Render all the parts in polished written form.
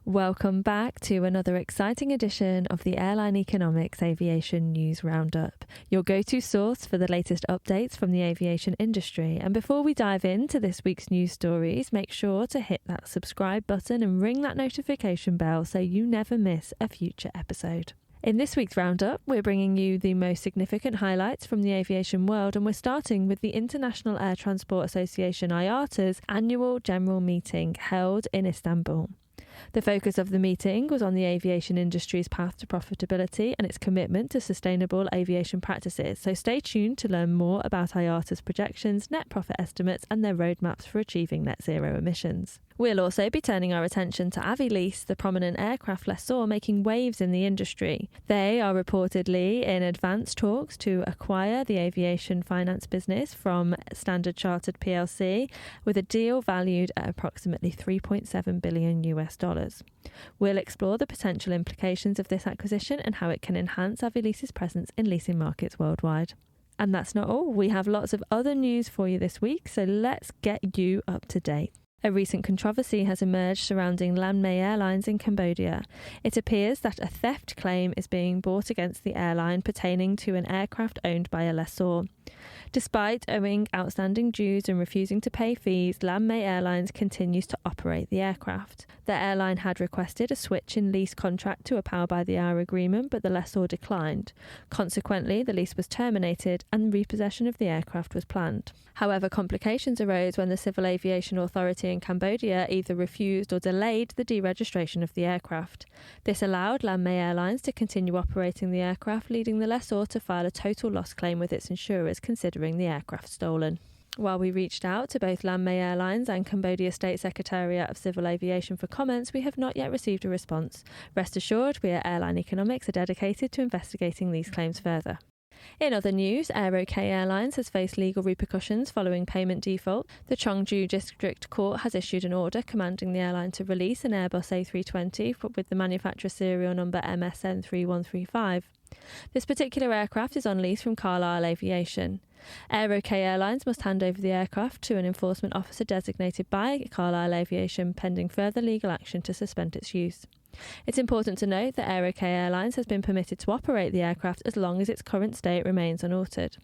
Welcome back to another exciting edition of the Airline Economics Aviation News Roundup, your go-to source for the latest updates from the aviation industry. And before we dive into this week's news stories, make sure to hit that subscribe button and ring that notification bell so you never miss a future episode. In this week's roundup, we're bringing you the most significant highlights from the aviation world, and we're starting with the International Air Transport Association IATA's annual general meeting held in Istanbul. The focus of the meeting was on the aviation industry's path to profitability and its commitment to sustainable aviation practices, so stay tuned to learn more about IATA's projections, net profit estimates and their roadmaps for achieving net zero emissions. We'll also be turning our attention to Avilease, the prominent aircraft lessor making waves in the industry. They are reportedly in advanced talks to acquire the aviation finance business from Standard Chartered plc, with a deal valued at approximately $3.7 billion. We'll explore the potential implications of this acquisition and how it can enhance Avilease's presence in leasing markets worldwide. And that's not all. We have lots of other news for you this week, so let's get you up to date. A recent controversy has emerged surrounding Landmay Airlines in Cambodia. It appears that a theft claim is being brought against the airline pertaining to an aircraft owned by a lessor. Despite owing outstanding dues and refusing to pay fees, Landmay Airlines continues to operate the aircraft. The airline had requested a switch in lease contract to a power-by-the-hour agreement, but the lessor declined. Consequently, the lease was terminated and repossession of the aircraft was planned. However, complications arose when the Civil Aviation Authority in Cambodia either refused or delayed the deregistration of the aircraft. This allowed Landmay Airlines to continue operating the aircraft, leading the lessor to file a total loss claim with its insurers, considering the aircraft stolen. While we reached out to both Landmay Airlines and Cambodia State Secretariat of Civil Aviation for comments, we have not yet received a response. Rest assured, we at Airline Economics are dedicated to investigating these claims further. In other news, Airline Airlines has faced legal repercussions following payment default. The Cheongju District Court has issued an order commanding the airline to release an Airbus A320 with the manufacturer serial number MSN3135. This particular aircraft is on lease from Carlisle Aviation. Airlines must hand over the aircraft to an enforcement officer designated by Carlisle Aviation pending further legal action to suspend its use. It's important to note that Airlines has been permitted to operate the aircraft as long as its current state remains unaltered.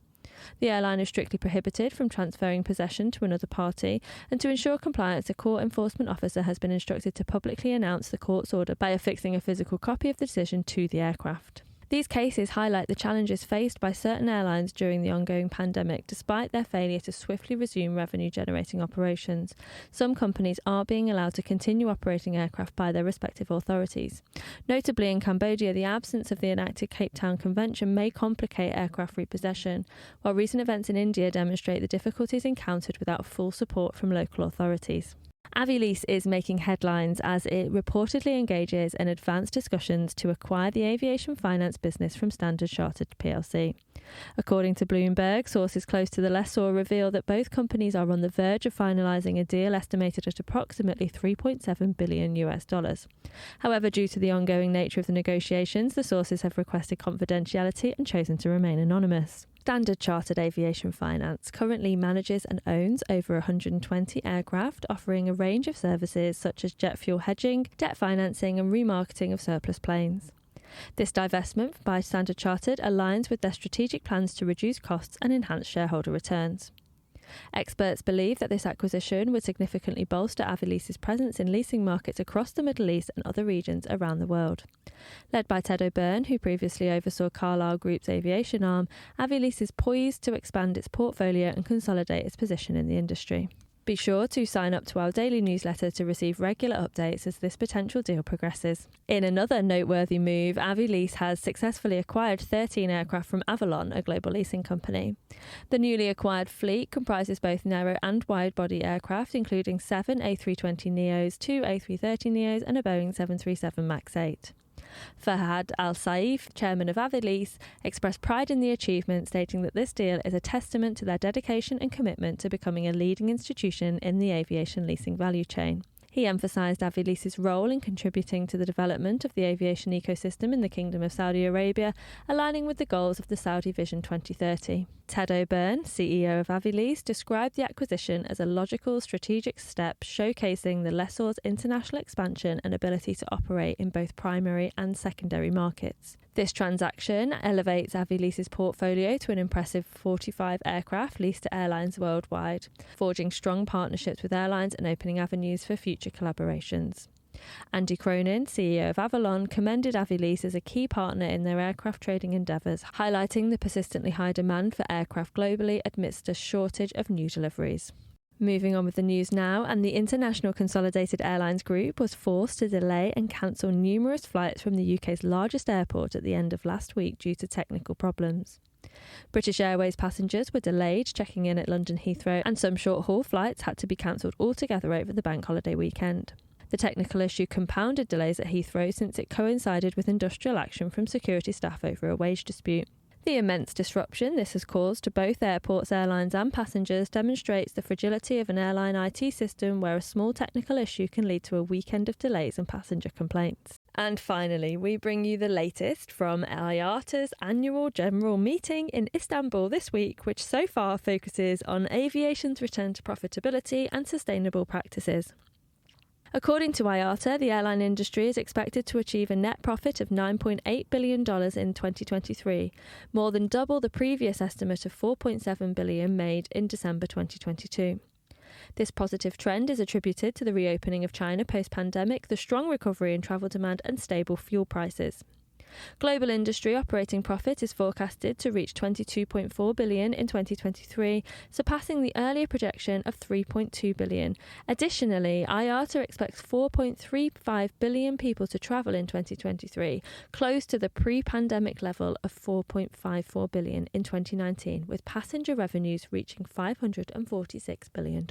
The airline is strictly prohibited from transferring possession to another party, and to ensure compliance, a court enforcement officer has been instructed to publicly announce the court's order by affixing a physical copy of the decision to the aircraft. These cases highlight the challenges faced by certain airlines during the ongoing pandemic, despite their failure to swiftly resume revenue-generating operations. Some companies are being allowed to continue operating aircraft by their respective authorities. Notably, in Cambodia, the absence of the enacted Cape Town Convention may complicate aircraft repossession, while recent events in India demonstrate the difficulties encountered without full support from local authorities. Avilease is making headlines as it reportedly engages in advanced discussions to acquire the aviation finance business from Standard Chartered plc. According to Bloomberg, sources close to the lessor reveal that both companies are on the verge of finalising a deal estimated at approximately $3.7 billion. However, due to the ongoing nature of the negotiations, the sources have requested confidentiality and chosen to remain anonymous. Standard Chartered Aviation Finance currently manages and owns over 120 aircraft, offering a range of services such as jet fuel hedging, debt financing and remarketing of surplus planes. This divestment by Standard Chartered aligns with their strategic plans to reduce costs and enhance shareholder returns. Experts believe that this acquisition would significantly bolster Avilease's presence in leasing markets across the Middle East and other regions around the world. Led by Ted O'Byrne, who previously oversaw Carlyle Group's aviation arm, Avilease is poised to expand its portfolio and consolidate its position in the industry. Be sure to sign up to our daily newsletter to receive regular updates as this potential deal progresses. In another noteworthy move, Avilease has successfully acquired 13 aircraft from Avalon, a global leasing company. The newly acquired fleet comprises both narrow and wide-body aircraft, including 7 A320neos, 2 A330neos and a Boeing 737 MAX 8. Fahad Al-Saif, chairman of Avilease, expressed pride in the achievement, stating that this deal is a testament to their dedication and commitment to becoming a leading institution in the aviation leasing value chain. He emphasised Avilease's role in contributing to the development of the aviation ecosystem in the Kingdom of Saudi Arabia, aligning with the goals of the Saudi Vision 2030. Ted O'Byrne, CEO of Avilease, described the acquisition as a logical strategic step showcasing the lessor's international expansion and ability to operate in both primary and secondary markets. This transaction elevates Avilease's portfolio to an impressive 45 aircraft leased to airlines worldwide, forging strong partnerships with airlines and opening avenues for future collaborations. Andy Cronin, CEO of Avalon, commended Avilease as a key partner in their aircraft trading endeavours, highlighting the persistently high demand for aircraft globally amidst a shortage of new deliveries. Moving on with the news now, and the International Consolidated Airlines Group was forced to delay and cancel numerous flights from the UK's largest airport at the end of last week due to technical problems. British Airways passengers were delayed checking in at London Heathrow, and some short-haul flights had to be cancelled altogether over the bank holiday weekend. The technical issue compounded delays at Heathrow since it coincided with industrial action from security staff over a wage dispute. The immense disruption this has caused to both airports, airlines and passengers demonstrates the fragility of an airline IT system where a small technical issue can lead to a weekend of delays and passenger complaints. And finally, we bring you the latest from IATA's annual general meeting in Istanbul this week, which so far focuses on aviation's return to profitability and sustainable practices. According to IATA, the airline industry is expected to achieve a net profit of $9.8 billion in 2023, more than double the previous estimate of $4.7 billion made in December 2022. This positive trend is attributed to the reopening of China post-pandemic, the strong recovery in travel demand and stable fuel prices. Global industry operating profit is forecasted to reach $22.4 billion in 2023, surpassing the earlier projection of $3.2 billion. Additionally, IATA expects 4.35 billion people to travel in 2023, close to the pre-pandemic level of 4.54 billion in 2019, with passenger revenues reaching $546 billion.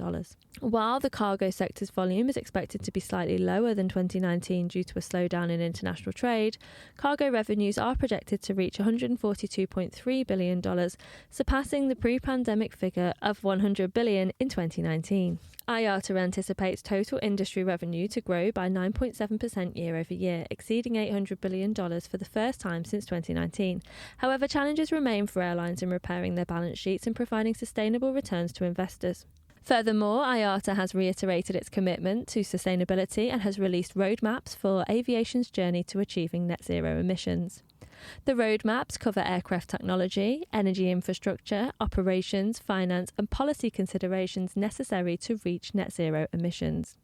While the cargo sector's volume is expected to be slightly lower than 2019 due to a slowdown in international trade, cargo revenues are projected to reach $142.3 billion, surpassing the pre-pandemic figure of $100 billion in 2019. IATA anticipates total industry revenue to grow by 9.7% year over year, exceeding $800 billion for the first time since 2019. However, challenges remain for airlines in repairing their balance sheets and providing sustainable returns to investors. Furthermore, IATA has reiterated its commitment to sustainability and has released roadmaps for aviation's journey to achieving net zero emissions. The roadmaps cover aircraft technology, energy infrastructure, operations, finance and policy considerations necessary to reach net zero emissions.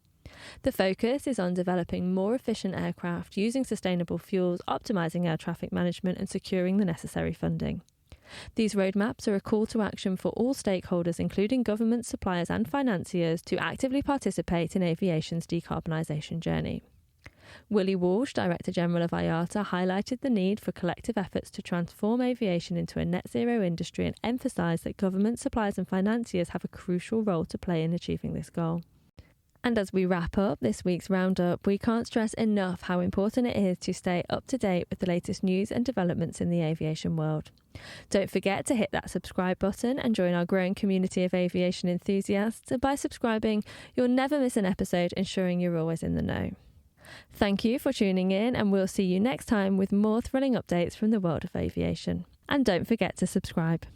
The focus is on developing more efficient aircraft, using sustainable fuels, optimising air traffic management and securing the necessary funding. These roadmaps are a call to action for all stakeholders, including governments, suppliers and financiers, to actively participate in aviation's decarbonisation journey. Willie Walsh, Director General of IATA, highlighted the need for collective efforts to transform aviation into a net zero industry and emphasised that governments, suppliers and financiers have a crucial role to play in achieving this goal. And as we wrap up this week's roundup, we can't stress enough how important it is to stay up to date with the latest news and developments in the aviation world. Don't forget to hit that subscribe button and join our growing community of aviation enthusiasts. And by subscribing, you'll never miss an episode, ensuring you're always in the know. Thank you for tuning in, and we'll see you next time with more thrilling updates from the world of aviation. And don't forget to subscribe.